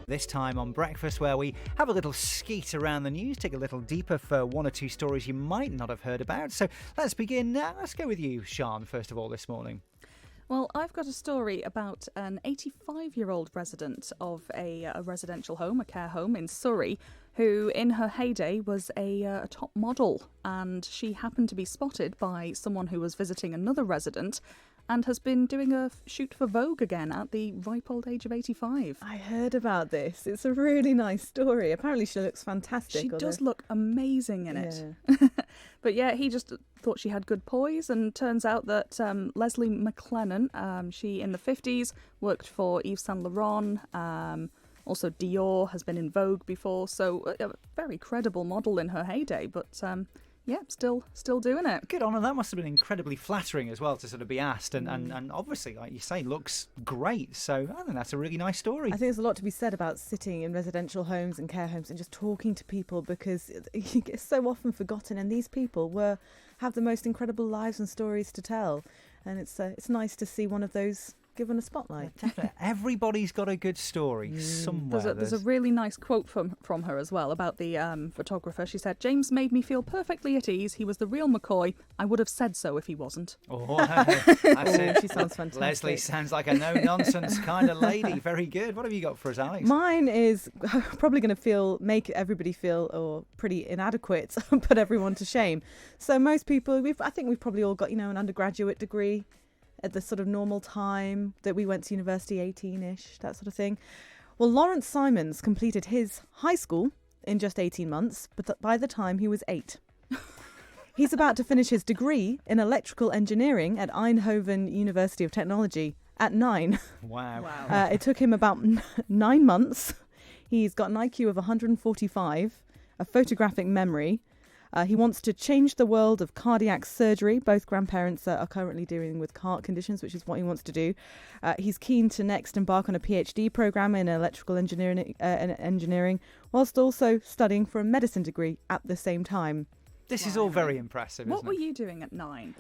This time on Breakfast, where we have a little skeet around the news, take a little deeper for one or two stories you might not have heard about. So let's begin. Let's go with you, Sian, first of all, this morning. Well, I've got a story about an 85-year-old resident of a residential home, a care home in Surrey, who in her heyday was a top model, and she happened to be spotted by someone who was visiting another resident and has been doing a shoot for Vogue again at the ripe old age of 85. I heard about this. It's a really nice story. Apparently she looks fantastic. She does look amazing in it. But yeah, he just thought she had good poise, and turns out that Leslie McLennan, she in the 50s worked for Yves Saint Laurent, also Dior, has been in Vogue before, so a very credible model in her heyday, but yeah, still doing it. Good on her. That must have been incredibly flattering as well to sort of be asked, and obviously, like you say, looks great. So I think that's a really nice story. I think there's a lot to be said about sitting in residential homes and care homes and just talking to people, because it's so often forgotten, and these people have the most incredible lives and stories to tell, and it's nice to see one of those given a spotlight. Definitely. Everybody's got a good story somewhere. There's a really nice quote from her as well about the photographer. She said, "James made me feel perfectly at ease. He was the real McCoy. I would have said so if he wasn't." Oh, that's it. She sounds fantastic. Leslie sounds like a no-nonsense kind of lady. Very good. What have you got for us, Alex? Mine is probably going to make everybody feel pretty inadequate, put everyone to shame. So most people, I think we've probably all got, an undergraduate degree at the sort of normal time that we went to university, 18-ish, that sort of thing. Well, Lawrence Simons completed his high school in just 18 months, but by the time he was 8. He's about to finish his degree in electrical engineering at Eindhoven University of Technology at 9. Wow. It took him about 9 months. He's got an IQ of 145, a photographic memory. He wants to change the world of cardiac surgery. Both grandparents are currently dealing with heart conditions, which is what he wants to do. He's keen to next embark on a PhD program in electrical engineering, whilst also studying for a medicine degree at the same time. This is all very impressive, What isn't were it? you doing at 9?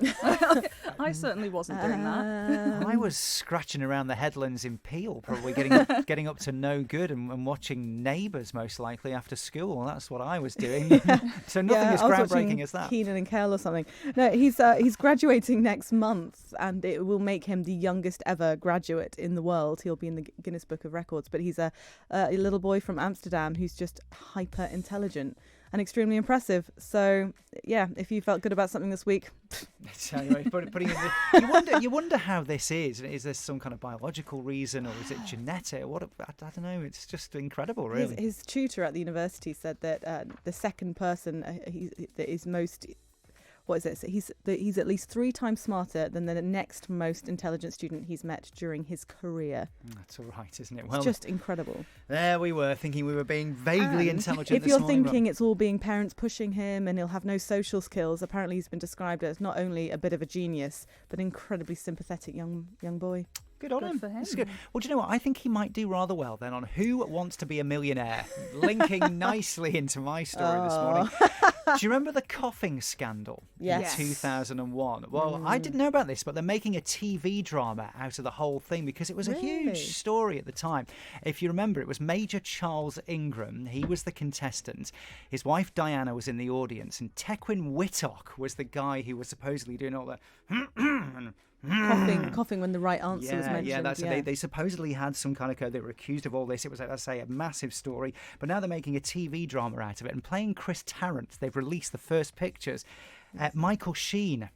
I certainly wasn't doing that. I was scratching around the headlands in Peel, probably getting up to no good and watching Neighbours most likely after school. That's what I was doing. So nothing as groundbreaking as that. Keenan and Kel or something. No, he's graduating next month, and it will make him the youngest ever graduate in the world. He'll be in the Guinness Book of Records. But he's a little boy from Amsterdam who's just hyper intelligent and extremely impressive. So, yeah, if you felt good about something this week. Anyway, you wonder how this is. Is there some kind of biological reason, or is it genetic? I don't know. It's just incredible, really. His tutor at the university said that the second person that is most... What is it? So he's at least 3 times smarter than the next most intelligent student he's met during his career. That's all right, isn't it? It's just incredible. There we were, thinking we were being vaguely intelligent if you're thinking it's all being parents pushing him and he'll have no social skills, apparently he's been described as not only a bit of a genius, but an incredibly sympathetic young boy. Good on him. For him. That's good. Well, do you know what? I think he might do rather well then on Who Wants to Be a Millionaire, linking nicely into my story this morning. Do you remember the coughing scandal in 2001? Well, I didn't know about this, but they're making a TV drama out of the whole thing because it was a huge story at the time. If you remember, it was Major Charles Ingram. He was the contestant. His wife Diana was in the audience, and Tequin Whittock was the guy who was supposedly doing all the coughing when the right answer was mentioned. Yeah, that's it. They supposedly had some kind of code. They were accused of all this. It was, as I say, a massive story. But now they're making a TV drama out of it and playing Chris Tarrant. They've released the first pictures. Michael Sheen,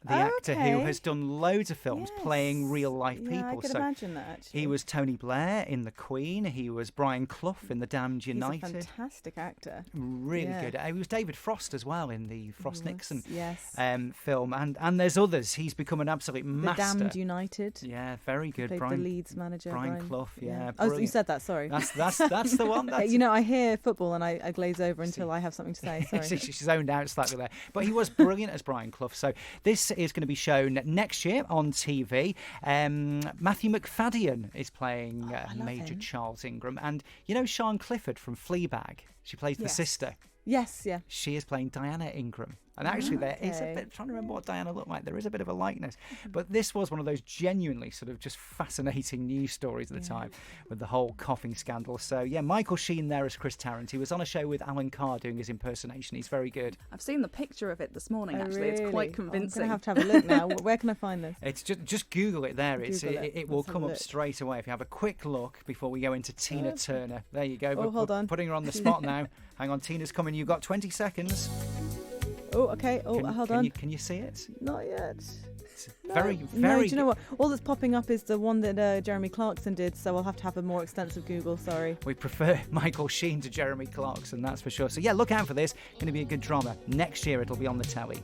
the actor who has done loads of films playing real life people. I can imagine that, actually. He was Tony Blair in The Queen. He was Brian Clough in The Damned United. He's a fantastic actor. Really good. He was David Frost as well in the Frost Nixon film. And there's others. He's become an absolute master. The Damned United. Yeah, very good. The leads manager. Brian Clough, Oh, you said that, sorry. That's the one. I hear football and I glaze over until I have something to say. Sorry. She's zoned out slightly there. But he was brilliant as Brian Clough. So this is going to be shown next year on TV. Matthew McFadden is playing Major Charles Ingram. And you know Sian Clifford from Fleabag? She plays the sister. Yes, yeah. She is playing Diana Ingram. And actually there is a bit, trying to remember what Diana looked like, there is a bit of a likeness. But this was one of those genuinely sort of just fascinating news stories at the time with the whole coughing scandal. So yeah, Michael Sheen there as Chris Tarrant. He was on a show with Alan Carr doing his impersonation. He's very good. I've seen the picture of it this morning, actually. Really? It's quite convincing. I'm going to have a look now. Where can I find this? It's just Google it there. It will come up straight away if you have a quick look before we go into Tina Turner. There you go. Oh, hold on. Putting her on the spot now. Hang on, Tina's coming. You've got 20 seconds. Oh, okay. Oh, hold on. Can you see it? Not yet. No. Very. No, do you know what? All that's popping up is the one that Jeremy Clarkson did, so I'll have to have a more extensive Google, sorry. We prefer Michael Sheen to Jeremy Clarkson, that's for sure. So yeah, look out for this. Going to be a good drama. Next year it'll be on the telly.